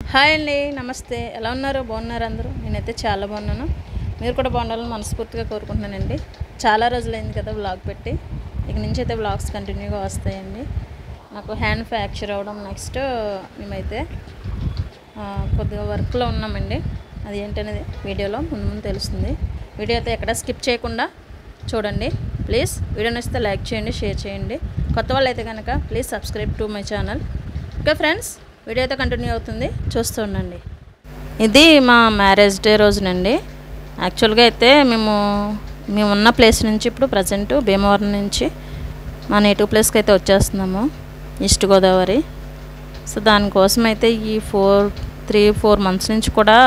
Hi అండి, నమస్తే. ఎలా ఉన్నారు? బాగున్నారు అందరూ? నేనైతే చాలా బాగున్నాను. మీరు కూడా బాగుండాలని మనస్ఫూర్తిగా కోరుకుంటున్నానండి. చాలా రోజులైంది కదా వ్లాగ్ పెట్టి. ఇక నుంచి అయితే వ్లాగ్స్ కంటిన్యూగా వస్తాయండి. నాకు హ్యాండ్ ఫ్రాక్చర్ అవ్వడం, నెక్స్ట్ మేమైతే కొద్దిగా వర్క్లో ఉన్నామండి. అది ఏంటనేది వీడియోలో ముందు ముందు తెలుస్తుంది. వీడియో అయితే ఎక్కడ స్కిప్ చేయకుండా చూడండి ప్లీజ్. వీడియో నచ్చితే లైక్ చేయండి, షేర్ చేయండి. కొత్త వాళ్ళు అయితే కనుక please subscribe to my channel. Okay friends, video అయితే కంటిన్యూ అవుతుంది, చూస్తూ ఉండండి. ఇది మా మ్యారేజ్ డే రోజునండి. యాక్చువల్గా అయితే మేము ఉన్న ప్లేస్ నుంచి ఇప్పుడు ప్రజెంట్ భీమవరం నుంచి మా నేటివ్ ప్లేస్కి అయితే వచ్చేస్తున్నాము, ఈస్ట్ గోదావరి. సో దానికోసం అయితే ఈ 3-4 మంత్స్ నుంచి కూడా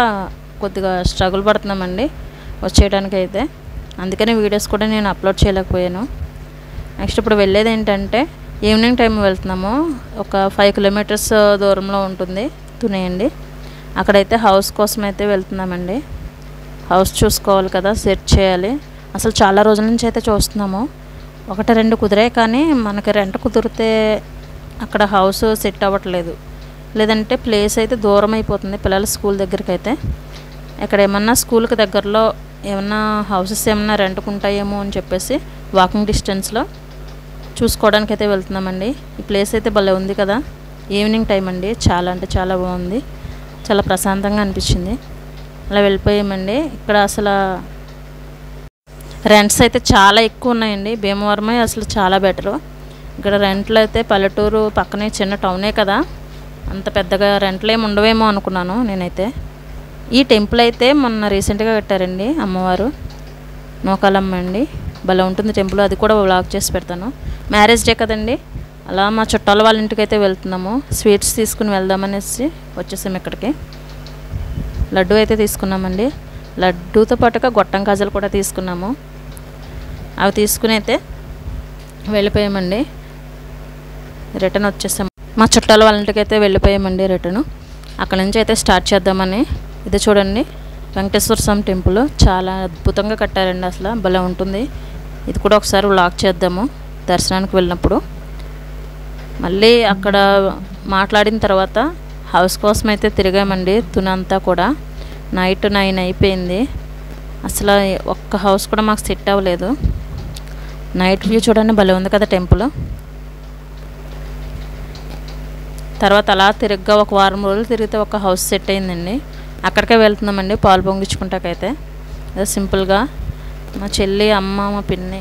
కొద్దిగా స్ట్రగుల్ పడుతున్నామండి వచ్చేయడానికి అయితే. అందుకని వీడియోస్ కూడా నేను అప్లోడ్ చేయలేకపోయాను. నెక్స్ట్ ఇప్పుడు వెళ్ళేది ఏంటంటే ఈవినింగ్ టైం వెళ్తున్నాము. ఒక 5 కిలోమీటర్స్ దూరంలో ఉంటుంది తుని అండి. అక్కడైతే హౌస్ కోసం అయితే వెళ్తున్నామండి. హౌస్ చూసుకోవాలి కదా, సెట్ చేయాలి. అసలు చాలా రోజుల నుంచి అయితే చూస్తున్నాము. 1-2 కుదిరాయి, కానీ మనకి రెంట్ కుదిరితే అక్కడ హౌస్ సెట్ అవ్వట్లేదు. లేదంటే ప్లేస్ అయితే దూరం అయిపోతుంది పిల్లల స్కూల్ దగ్గరికి అయితే. ఇక్కడ ఏమన్నా స్కూల్కి దగ్గరలో ఏమన్నా హౌసెస్ ఏమన్నా రెంట్కు ఉంటాయేమో అని చెప్పేసి వాకింగ్ డిస్టెన్స్లో చూసుకోవడానికి అయితే వెళ్తున్నామండి. ఈ ప్లేస్ అయితే భలే ఉంది కదా. ఈవినింగ్ టైం అండి, చాలా అంటే చాలా బాగుంది, చాలా ప్రశాంతంగా అనిపించింది. అలా వెళ్ళిపోయామండి. ఇక్కడ అసలు రెంట్స్ అయితే చాలా ఎక్కువ ఉన్నాయండి. భీమవరమే అసలు చాలా బెటరు. ఇక్కడ రెంట్లు అయితే పల్లెటూరు పక్కనే చిన్న టౌనే కదా, అంత పెద్దగా రెంట్లు ఏమి ఉండవేమో అనుకున్నాను నేనైతే. ఈ టెంపుల్ అయితే మొన్న రీసెంట్గా కట్టారండి, అమ్మవారు నూకాలమ్మ అండి. భలే ఉంటుంది టెంపుల్. అది కూడా వ్లాగ్ చేసి పెడతాను. మ్యారేజ్ డే కదండి, అలా మా చుట్టాల వాళ్ళ ఇంటికి అయితే వెళ్తున్నాము. స్వీట్స్ తీసుకుని వెళ్దామనేసి వచ్చేసాము ఇక్కడికి. లడ్డు అయితే తీసుకున్నామండి. లడ్డూతో పాటుగా గొట్టం కాజలు కూడా తీసుకున్నాము. అవి తీసుకుని అయితే వెళ్ళిపోయామండి. రిటర్న్ వచ్చేసాము. మా చుట్టాల వాళ్ళ ఇంటికి అయితే వెళ్ళిపోయామండి రిటర్ను. అక్కడ నుంచి అయితే స్టార్ట్ చేద్దామని. ఇది చూడండి, వెంకటేశ్వర స్వామి టెంపుల్ చాలా అద్భుతంగా కట్టారండి, అసలు భలే ఉంటుంది. ఇది కూడా ఒకసారి వ్లాగ్ చేద్దాము దర్శనానికి వెళ్ళినప్పుడు. మళ్ళీ అక్కడ మాట్లాడిన తర్వాత హౌస్ కోసం అయితే తిరిగామండి తుని అంతా కూడా. నైట్ 9 అయిపోయింది. అసలు ఒక్క హౌస్ కూడా మాకు సెట్ అవ్వలేదు. నైట్ వ్యూ చూడండి, భలే ఉంది కదా టెంపుల్. తర్వాత అలా తిరిగ్గా ఒక వారం రోజులు తిరిగితే ఒక హౌస్ సెట్ అయిందండి. అక్కడికే వెళ్తున్నామండి పాలు పొంగించుకుంటాకైతే. అదే సింపుల్గా మా చెల్లి, అమ్మ, మా పిన్ని,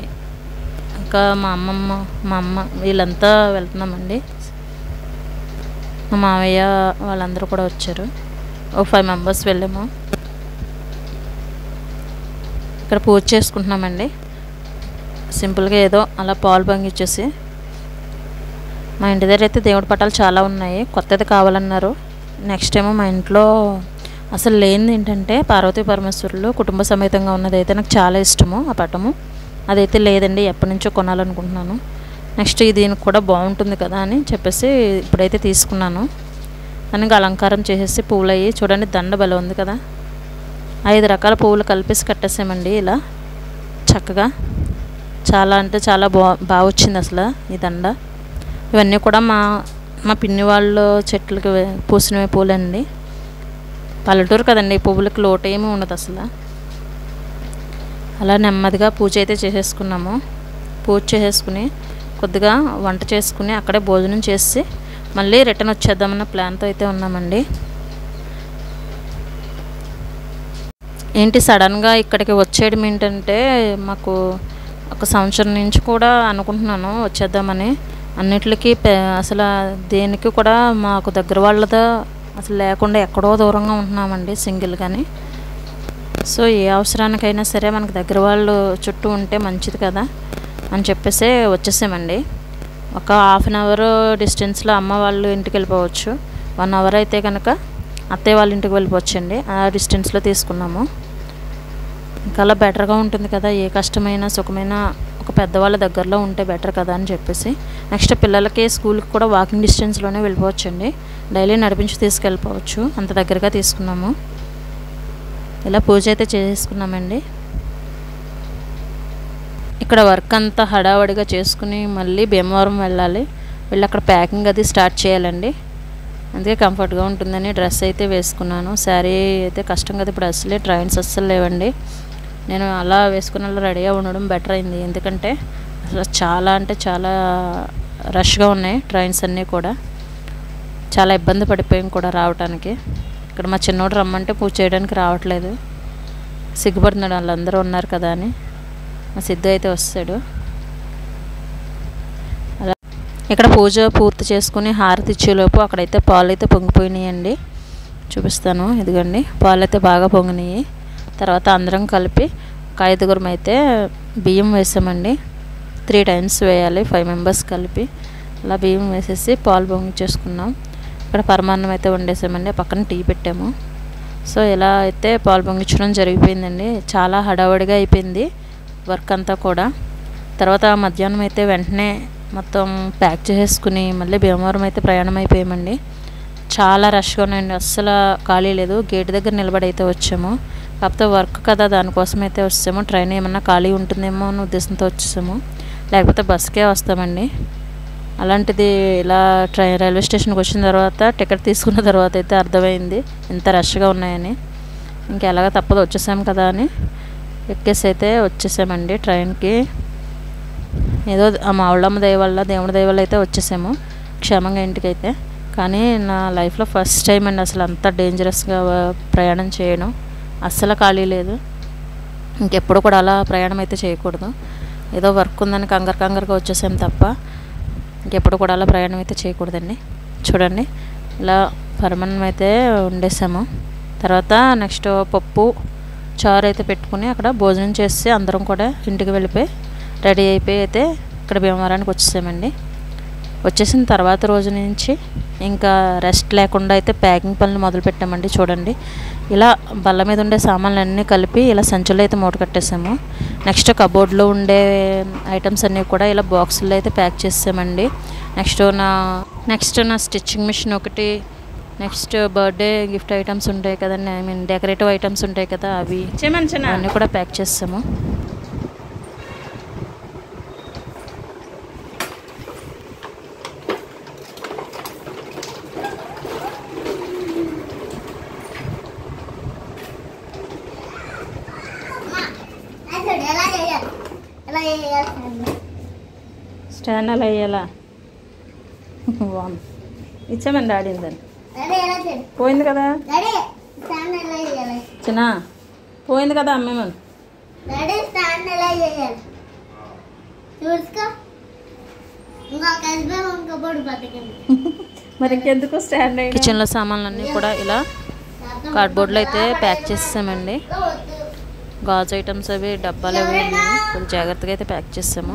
ఇంకా మా అమ్మమ్మ, మా అమ్మ వీళ్ళంతా వెళ్తున్నామండి. మా మావయ్య వాళ్ళందరూ కూడా వచ్చారు. ఒక 5 మెంబర్స్ వెళ్ళాము. ఇక్కడ పూజ చేసుకుంటున్నామండి సింపుల్గా, ఏదో అలా పాలు పొంగిచ్చేసి. మా ఇంటి దగ్గర అయితే దేవుడి పటాలు చాలా ఉన్నాయి, కొత్తది కావాలన్నారు. నెక్స్ట్ ఏమో మా ఇంట్లో అసలు లేనిది ఏంటంటే పార్వతీ పరమేశ్వరులు కుటుంబ సమేతంగా ఉన్నదైతే నాకు చాలా ఇష్టము. ఆ పటము అదైతే లేదండి, ఎప్పటి నుంచో కొనాలనుకుంటున్నాను. నెక్స్ట్ దీనికి కూడా బాగుంటుంది కదా అని చెప్పేసి ఇప్పుడైతే తీసుకున్నాను. దానికి అలంకారం చేసేసి పువ్వులు అయ్యి చూడండి, దండ భలే ఉంది కదా. 5 రకాల పువ్వులు కలిపేసి కట్టేసామండి ఇలా చక్కగా. చాలా అంటే చాలా బాగా వచ్చింది అసలు ఈ దండ. ఇవన్నీ కూడా మా పిన్ని వాళ్ళు చెట్లకి పూసినవి పూలండి. పల్లెటూరు కదండి, పువ్వులకి లోటు ఏమీ ఉండదు అసలు. అలా నెమ్మదిగా పూజ అయితే చేసేసుకున్నాము. పూజ చేసేసుకుని కొద్దిగా వంట చేసుకుని అక్కడే భోజనం చేసి మళ్ళీ రిటర్న్ వచ్చేద్దామన్న ప్లాన్తో అయితే ఉన్నామండి. ఏంటి సడన్గా ఇక్కడికి వచ్చేయడం ఏంటంటే, మాకు 1 సంవత్సరం నుంచి కూడా అనుకుంటున్నాను వచ్చేద్దామని. అన్నిటికీ అసలు దేనికి కూడా మాకు దగ్గర వాళ్ళదా అసలు లేకుండా ఎక్కడో దూరంగా ఉంటున్నామండి సింగిల్గాని. సో ఏ అవసరానికైనా సరే మనకు దగ్గర వాళ్ళు చుట్టూ ఉంటే మంచిది కదా అని చెప్పేసి వచ్చేసామండి. ఒక 1/2 అవర్ డిస్టెన్స్లో అమ్మ వాళ్ళు ఇంటికి వెళ్ళిపోవచ్చు. 1 అవర్ అయితే కనుక అత్తయ్య వాళ్ళ ఇంటికి వెళ్ళిపోవచ్చండి. ఆ డిస్టెన్స్లో తీసుకున్నాము. ఇంకా అలా బెటర్గా ఉంటుంది కదా, ఏ కష్టమైనా సుఖమైనా ఒక పెద్దవాళ్ళ దగ్గరలో ఉంటే బెటర్ కదా అని చెప్పేసి. నెక్స్ట్ పిల్లలకి స్కూల్కి కూడా వాకింగ్ డిస్టెన్స్లోనే వెళ్ళిపోవచ్చండి. డైలీ నడిపించి తీసుకెళ్ళిపోవచ్చు, అంత దగ్గరగా తీసుకున్నాము. ఇలా పూజ అయితే చేసుకున్నామండి. ఇక్కడ వర్క్ అంతా హడావడిగా చేసుకుని మళ్ళీ భీమవరం వెళ్ళాలి. వెళ్ళి అక్కడ ప్యాకింగ్ అది స్టార్ట్ చేయాలండి. అందుకే కంఫర్ట్గా ఉంటుందని డ్రెస్ అయితే వేసుకున్నాను. శారీ అయితే కష్టం కదా, ఇప్పుడు అసలే ట్రైన్స్ అస్సలు లేవండి. నేను అలా వేసుకున్న రెడీగా ఉండడం బెటర్ అయింది. ఎందుకంటే అసలు చాలా అంటే చాలా రష్గా ఉన్నాయి ట్రైన్స్ అన్నీ కూడా. చాలా ఇబ్బంది పడిపోయాం కూడా రావడానికి. ఇక్కడ మా చిన్నోడు రమ్మంటే పూజ చేయడానికి రావట్లేదు, సిగ్గుపడుతున్నాడు వాళ్ళందరూ ఉన్నారు కదా అని. మా సిద్ధు అయితే వస్తాడు. అలా ఇక్కడ పూజ పూర్తి చేసుకుని హారతి ఇచ్చేలోపు అక్కడైతే పాలు అయితే పొంగిపోయినాయండి. చూపిస్తాను, ఇదిగోండి పాలు అయితే బాగా పొంగినాయి. తర్వాత అందరం కలిపి ఒక 5గురం అయితే బియ్యం వేసామండి. 3 times వేయాలి, 5 members కలిపి. అలా బియ్యం వేసేసి పాలు పొంగిచ్చేసుకున్నాం. ఇక్కడ పరమాన్నం అయితే వండేసామండి, పక్కన టీ పెట్టాము. సో ఇలా అయితే పాలు పొంగించడం జరిగిపోయిందండి. చాలా హడావుడిగా అయిపోయింది వర్క్ అంతా కూడా. తర్వాత మధ్యాహ్నం అయితే వెంటనే మొత్తం ప్యాక్ చేసేసుకుని మళ్ళీ భీమవరం అయితే ప్రయాణం అయిపోయామండి. చాలా రష్గా ఉన్నాయండి, అస్సలు ఖాళీ లేదు. గేట్ దగ్గర నిలబడి అయితే వచ్చాము. కాకపోతే వర్క్ కదా, దానికోసం అయితే వచ్చాము. ట్రైన్ ఏమన్నా ఖాళీ ఉంటుందేమో అనే ఉద్దేశంతో వచ్చేసాము, లేకపోతే బస్కే వస్తామండి. అలాంటిది ఇలా రైల్వే స్టేషన్కి వచ్చిన తర్వాత టికెట్ తీసుకున్న తర్వాత అయితే అర్థమైంది ఎంత రష్గా ఉన్నాయని. ఇంకెలాగా తప్పదు, వచ్చేసాం కదా అని ఎక్కేసి అయితే వచ్చేసామండి ట్రైన్కి. ఏదో మా వాళ్ళమ్మ దయ వల్ల, దేవుడి దయ వల్ల అయితే వచ్చేసాము క్షేమంగా ఇంటికైతే. కానీ నా లైఫ్లో ఫస్ట్ టైం అండి అసలు అంత డేంజరస్గా ప్రయాణం చేయడం. అస్సలు ఖాళీ లేదు. ఇంకెప్పుడు కూడా అలా ప్రయాణం అయితే చేయకూడదు. ఏదో వర్క్ ఉందని కంగారుగా వచ్చేసాం తప్ప ఇంకెప్పుడు కూడా అలా ప్రయాణం అయితే చేయకూడదండి. చూడండి ఇలా పరమాన్నం అయితే వండేసాము. తర్వాత నెక్స్ట్ పప్పు చారు అయితే పెట్టుకుని అక్కడ భోజనం చేసి అందరం కూడా ఇంటికి వెళ్ళిపోయి రెడీ అయిపోయి అయితే ఇక్కడ భీమవరానికి వచ్చేసామండి. వచ్చేసిన తర్వాత రోజు నుంచి ఇంకా రెస్ట్ లేకుండా అయితే ప్యాకింగ్ పనులు మొదలు పెట్టామండి. చూడండి ఇలా బల్ల మీద ఉండే సామాన్లు అన్నీ కలిపి ఇలా సంచుల్లో అయితే మూట కట్టేసాము. నెక్స్ట్ కబోర్డ్లో ఉండే ఐటమ్స్ అన్నీ కూడా ఇలా బాక్సుల్లో అయితే ప్యాక్ చేసామండి. నెక్స్ట్ నా స్టిచ్చింగ్ మిషన్ ఒకటి, నెక్స్ట్ బర్త్డే గిఫ్ట్ ఐటమ్స్ ఉంటాయి కదండి, ఐ మీన్ డెకరేటివ్ ఐటమ్స్ ఉంటాయి కదా, అవి అన్నీ కూడా ప్యాక్ చేసాము. స్టాండ్ అలా వేయాలా? ఇచ్చామండి ఆడిందని. పోయింది కదా చిన్న, పోయింది కదా అమ్మేమని. మరి ఇంకెందుకు స్టాండ్? కిచెన్లో సామాన్లన్నీ కూడా ఇలా కార్డ్బోర్డ్లో అయితే ప్యాక్ చేసామండి. గాజు ఐటమ్స్ అవి డబ్బాలు అవి కొంచెం జాగ్రత్తగా అయితే ప్యాక్ చేసాము.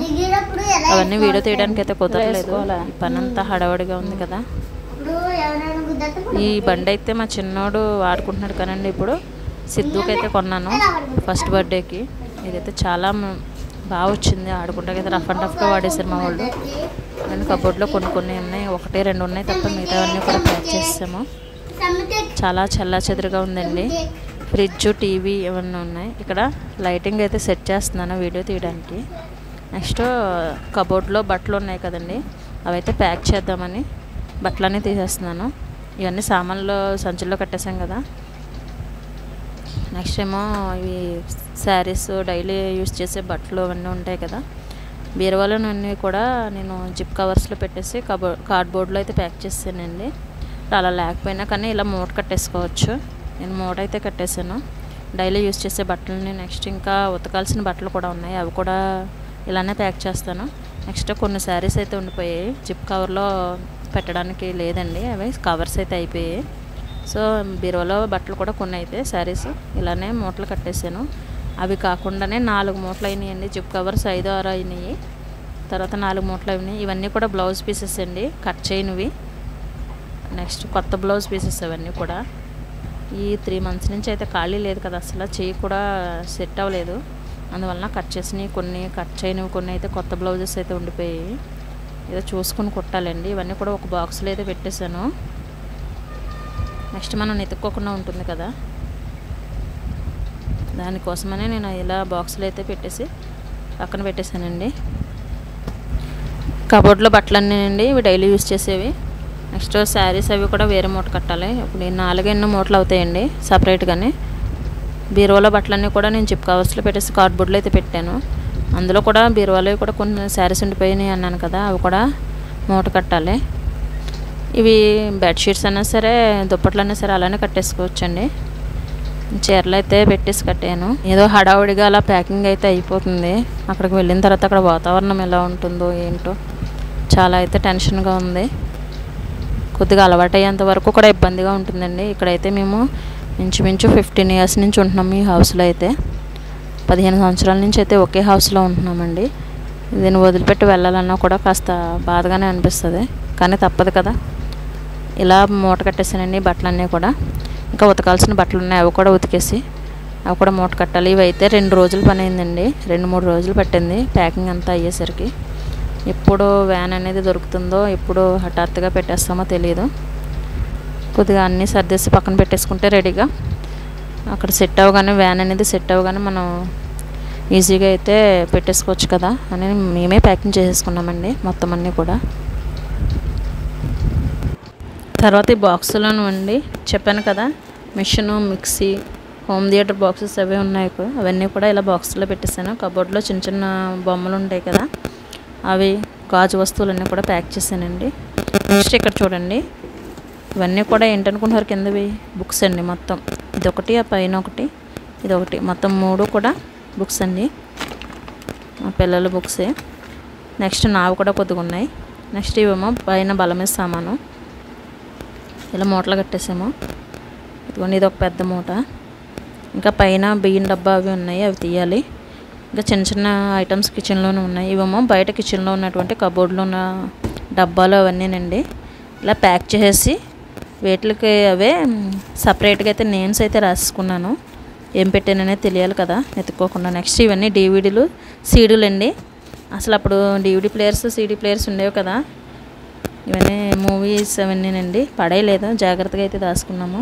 అవన్నీ వీడియో తీయడానికి అయితే కుదరలేదు, పని అంతా హడావడిగా ఉంది కదా. ఈ బండి అయితే మా చిన్నోడు వాడుకుంటున్నాడు కదండి. ఇప్పుడు సిద్ధుకి అయితే కొన్నాను ఫస్ట్ బర్త్డేకి. ఇదైతే చాలా బాగా వచ్చింది, ఆడుకుంటాకి అయితే రఫ్ అండ్ టఫ్గా వాడేశారు మా వాళ్ళు. కానీ కబోర్డ్లో కొన్ని ఉన్నాయి, 1-2 ఉన్నాయి తప్ప మిగతావన్నీ కూడా ప్యాక్ చేసాము. చాలా చల్లాచెదురుగా ఉందండి. ఫ్రిడ్జ్, టీవీ ఇవన్నీ ఉన్నాయి. ఇక్కడ లైటింగ్ అయితే సెట్ చేస్తున్నాను వీడియో తీయడానికి. నెక్స్ట్ కబోర్డ్లో బట్టలు ఉన్నాయి కదండి, అవైతే ప్యాక్ చేద్దామని బట్టలన్నీ తీసేస్తున్నాను. ఇవన్నీ సామాన్లు సంచుల్లో కట్టేసాం కదా. నెక్స్ట్ ఏమో ఇవి శారీస్, డైలీ యూస్ చేసే బట్టలు అవన్నీ ఉంటాయి కదా. బీరువాలోనన్నీ కూడా నేను జిప్ కవర్స్లో పెట్టేసి కార్డ్బోర్డ్లో అయితే ప్యాక్ చేసానండి. అలా లేకపోయినా కానీ ఇలా మూట కట్టేసుకోవచ్చు. నేను మూట అయితే కట్టేసాను డైలీ యూస్ చేసే బట్టలని. నెక్స్ట్ ఇంకా ఉతకాల్సిన బట్టలు కూడా ఉన్నాయి, అవి కూడా ఇలానే ప్యాక్ చేస్తాను. నెక్స్ట్ కొన్ని శారీస్ అయితే ఉండిపోయాయి, జిప్ కవర్లో పెట్టడానికి లేదండి, అవి కవర్స్ అయితే అయిపోయాయి. సో బీరువాలో బట్టలు కూడా కొన్ని అయితే శారీస్ ఇలానే మూటలు కట్టేసాను. అవి కాకుండానే 4 మూటలు అయినాయండి. జిప్ కవర్స్ 5-6 అయినాయి. తర్వాత 4 మూటలు అయినాయి. ఇవన్నీ కూడా బ్లౌజ్ పీసెస్ అండి, కట్ చేయనివి. నెక్స్ట్ కొత్త బ్లౌజ్ పీసెస్ అవన్నీ కూడా. ఈ 3 months నుంచి అయితే ఖాళీ లేదు కదా, అసలు చెయ్యి కూడా సెట్ అవ్వలేదు. అందువలన కట్ చేసినవి కొన్ని, కట్ చేయనివి కొన్ని అయితే కొత్త బ్లౌజెస్ అయితే ఉండిపోయాయి. ఏదో చూసుకుని కుట్టాలండి. ఇవన్నీ కూడా ఒక బాక్స్లో అయితే పెట్టేశాను. నెక్స్ట్ మనం ఎత్తుక్కోకుండా ఉంటుంది కదా, దానికోసమనే నేను ఇలా బాక్స్లో అయితే పెట్టేసి పక్కన పెట్టేశానండి. కబోర్డ్లో బట్టలన్నీ అండి, ఇవి డైలీ యూస్ చేసేవి. నెక్స్ట్ శారీస్ అవి కూడా వేరే మూట కట్టాలి. ఇప్పుడు 4 మూటలు అవుతాయండి సపరేట్గానే. బీరువాలో బట్టలన్నీ కూడా నేను జిప్ కవర్స్లో పెట్టేసి కార్డ్బోర్డ్లో అయితే పెట్టాను. అందులో కూడా బీరువాలో కూడా కొన్ని శారీస్ ఉండిపోయినాయి అన్నాను కదా, అవి కూడా మూట కట్టాలి. ఇవి బెడ్షీట్స్ అయినా సరే దుప్పట్లు అయినా సరే అలానే కట్టేసుకోవచ్చండి. చీరలు అయితే పెట్టేసి కట్టాను. ఏదో హడావుడిగా అలా ప్యాకింగ్ అయితే అయిపోతుంది. అక్కడికి వెళ్ళిన తర్వాత అక్కడ వాతావరణం ఎలా ఉంటుందో ఏంటో చాలా అయితే టెన్షన్గా ఉంది. కొద్దిగా అలవాటు అయ్యేంత వరకు కూడా ఇబ్బందిగా ఉంటుందండి. ఇక్కడైతే మేము ఇంచుమించు 15 ఇయర్స్ నుంచి ఉంటున్నాము. ఈ హౌస్లో అయితే 15 సంవత్సరాల నుంచి అయితే ఒకే హౌస్లో ఉంటున్నామండి. దీన్ని వదిలిపెట్టి వెళ్ళాలన్నా కూడా కాస్త బాధగానే అనిపిస్తుంది, కానీ తప్పదు కదా. ఇలా మూట కట్టేసానండి బట్టలన్నీ కూడా. ఇంకా ఉతకాల్సిన బట్టలు ఉన్నాయి, అవి కూడా ఉతికేసి అవి కూడా మూట కట్టాలి. ఇవి అయితే 2 రోజులు పని అయిందండి. 2-3 రోజులు పట్టింది ప్యాకింగ్ అంతా అయ్యేసరికి. ఎప్పుడు వ్యాన్ అనేది దొరుకుతుందో, ఎప్పుడు హఠాత్తుగా పెట్టేస్తామో తెలియదు. కొద్దిగా అన్నీ సర్దేసి పక్కన పెట్టేసుకుంటే రెడీగా అక్కడ సెట్ అవ్వగానే, వ్యాన్ అనేది సెట్ అవ్వగానే మనం ఈజీగా అయితే పెట్టేసుకోవచ్చు కదా అని మేమే ప్యాకింగ్ చేసేసుకున్నామండి మొత్తం అన్నీ కూడా. తర్వాత ఈ బాక్సులను అండి చెప్పాను కదా, machine, mixie, home theatre boxes అవి ఉన్నాయి. అవన్నీ కూడా ఇలా బాక్స్లో పెట్టేసాను. కబోర్డ్లో చిన్న చిన్న బొమ్మలు ఉంటాయి కదా, అవి గాజు వస్తువులన్నీ కూడా ప్యాక్ చేశానండి. నెక్స్ట్ ఇక్కడ చూడండి, ఇవన్నీ కూడా ఏంటనుకుంటున్నారు కిందవి బుక్స్ అండి. మొత్తం ఇదొకటి, ఆ పైన ఒకటి, ఇదొకటి, మొత్తం 3 కూడా బుక్స్ అండి. మా పిల్లల బుక్సే. నెక్స్ట్ నావి కూడా కొద్దిగా ఉన్నాయి. నెక్స్ట్ ఇవేమో పైన బలమే సామాను. ఇలా మూటలు కట్టేసాము. ఇదిగోండి, ఇది ఒక పెద్ద మూట. ఇంకా పైన బియ్యం డబ్బా అవి ఉన్నాయి, అవి తీయాలి. ఇంకా చిన్న చిన్న ఐటమ్స్ కిచెన్లోనే ఉన్నాయి. ఇవేమో బయట కిచెన్లో ఉన్నటువంటి కబోర్డ్లో ఉన్న డబ్బాలు అవన్నీనండి. ఇలా ప్యాక్ చేసేసి వీటికి అవే సపరేట్గా అయితే నేమ్స్ అయితే రాసుకున్నాను. ఏం పెట్టాననేది తెలియాలి కదా ఎత్తుక్కోకుండా. నెక్స్ట్ ఇవన్నీ డీవీడీలు, సీడీలు అండి. అసలు అప్పుడు DVD ప్లేయర్స్, CD ప్లేయర్స్ ఉండేవి కదా, ఇవన్నీ మూవీస్ అవన్నీనండి. పడేయలేదు, జాగ్రత్తగా అయితే దాచుకున్నాము.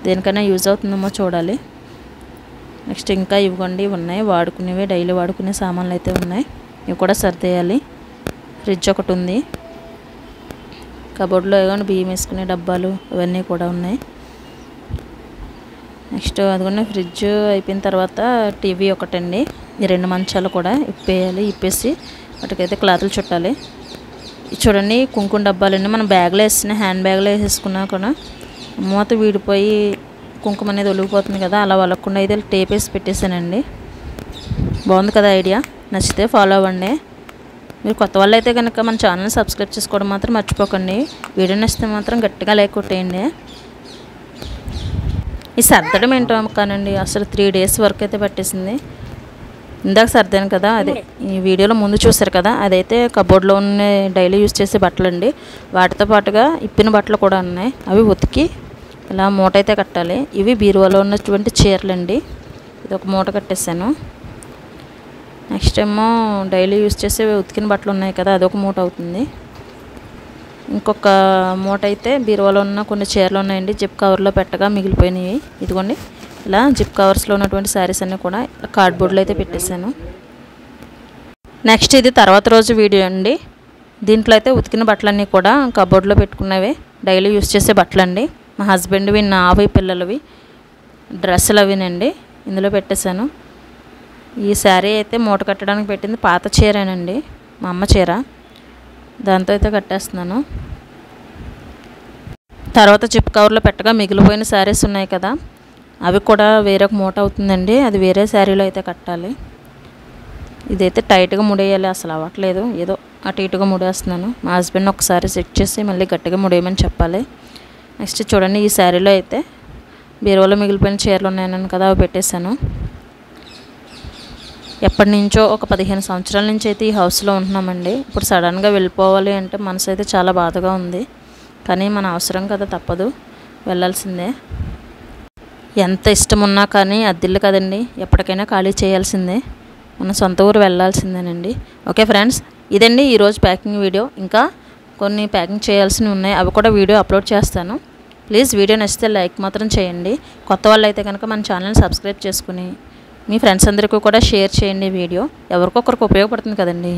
దేనికైనా యూజ్ అవుతుందేమో చూడాలి. నెక్స్ట్ ఇంకా ఇవ్వండి ఉన్నాయి, వాడుకునేవి, డైలీ వాడుకునే సామాన్లు అయితే ఉన్నాయి. ఇవి కూడా సర్దేయాలి. ఫ్రిడ్జ్ ఒకటి ఉంది. కబోర్డ్లో ఏమైనా బియ్యం వేసుకునే డబ్బాలు ఇవన్నీ కూడా ఉన్నాయి. నెక్స్ట్ అదిగోండి ఫ్రిడ్జ్ అయిపోయిన తర్వాత టీవీ ఒకటండి. ఈ 2 మంచాలు కూడా ఇప్పేయాలి. ఇప్పేసి వాటికైతే క్లాతులు చుట్టాలి. చూడండి, కుంకుమ డబ్బాలండి. మనం బ్యాగ్లో వేసిన, హ్యాండ్ బ్యాగ్లో వేసేసుకున్నా కూడా మూత వీడిపోయి కుంకుమ అనేది ఒలిగిపోతుంది కదా, అలా వలకుండా అయితే టేప్ వేసి పెట్టేశానండి. బాగుంది కదా ఐడియా. నచ్చితే ఫాలో అవ్వండి. మీరు కొత్త వాళ్ళు అయితే కనుక మన ఛానల్ని సబ్స్క్రైబ్ చేసుకోవడం మాత్రం మర్చిపోకండి. వీడియో నచ్చితే మాత్రం గట్టిగా లైక్ కొట్టేయండి. ఈ సర్దడం ఏంటో కానండి, అసలు 3 డేస్ వరకు అయితే పట్టేసింది. ఇందాక సర్దాను కదా, అదే ఈ వీడియోలో ముందు చూసారు కదా, అదైతే కబోర్డ్లో ఉన్న డైలీ యూజ్ చేసే బట్టలు అండి. వాటితో పాటుగా ఇప్పిన బట్టలు కూడా ఉన్నాయి. అవి ఉతికి ఇలా మూట అయితే కట్టాలి. ఇవి బీరువాలో ఉన్నటువంటి చీరలు అండి. ఇది ఒక మూట కట్టేసాను. నెక్స్ట్ ఏమో డైలీ యూజ్ చేసే ఉతికిన బట్టలు ఉన్నాయి కదా, అదొక మూట అవుతుంది. ఇంకొక మూట అయితే బీరువాలో ఉన్న కొన్ని చీరలు ఉన్నాయండి, జిప్ కవర్లో పెట్టగా మిగిలిపోయినాయి. ఇదిగోండి, ఇలా జిప్ కవర్స్లో ఉన్నటువంటి శారీస్ అన్నీ కూడా కార్డ్బోర్డ్లో అయితే పెట్టేశాను. నెక్స్ట్ ఇది తర్వాత రోజు వీడియో అండి. దీంట్లో అయితే ఉతికిన బట్టలన్నీ కూడా కబోర్డ్లో పెట్టుకున్నవే, డైలీ యూజ్ చేసే బట్టలండి. మా హస్బెండ్వి, నావి, పిల్లలవి డ్రెస్సులు అవినండి ఇందులో పెట్టేశాను. ఈ శారీ అయితే మూట కట్టడానికి పెట్టింది పాత చీరేనండి, మా అమ్మ చీర. దాంతో అయితే కట్టేస్తున్నాను. తర్వాత జిప్ కవర్లో పెట్టగా మిగిలిపోయిన శారీస్ ఉన్నాయి కదా, అవి కూడా వేరొక మూట అవుతుందండి. అది వేరే శారీలో అయితే కట్టాలి. ఇదైతే టైట్గా ముడేయాలి, అసలు అవ్వట్లేదు. ఏదో అటు ఇటుగా ముడేస్తున్నాను. మా హస్బెండ్ ఒకసారి సెట్ చేసి మళ్ళీ గట్టిగా ముడేయమని చెప్పాలి. నెక్స్ట్ చూడండి, ఈ శారీలో అయితే బీరువాలో మిగిలిపోయిన చీరలు ఉన్నాయన్నాను కదా, అవి పెట్టేశాను. ఎప్పటి నుంచో ఒక 15 సంవత్సరాల నుంచి అయితే ఈ హౌస్లో ఉంటున్నామండి. ఇప్పుడు సడన్గా వెళ్ళిపోవాలి అంటే మనసు అయితే చాలా బాధగా ఉంది. కానీ మన అవసరం కదా, తప్పదు, వెళ్ళాల్సిందే. ఎంత ఇష్టం ఉన్నా కానీ అద్దిల్లు కదండి, ఎప్పటికైనా ఖాళీ చేయాల్సిందే. మన సొంత ఊరు వెళ్ళాల్సిందేనండి. ఓకే ఫ్రెండ్స్, ఇదండి ఈరోజు ప్యాకింగ్ వీడియో. ఇంకా కొన్ని ప్యాకింగ్ చేయాల్సినవి ఉన్నాయి, అవి కూడా వీడియో అప్లోడ్ చేస్తాను. ప్లీజ్ వీడియో నచ్చితే లైక్ మాత్రం చేయండి. కొత్త వాళ్ళు అయితే కనుక మన ఛానల్ని సబ్స్క్రైబ్ చేసుకుని మీ ఫ్రెండ్స్ అందరికీ కూడా షేర్ చేయండి. వీడియో ఎవరికొకరికి ఉపయోగపడుతుంది కదండి.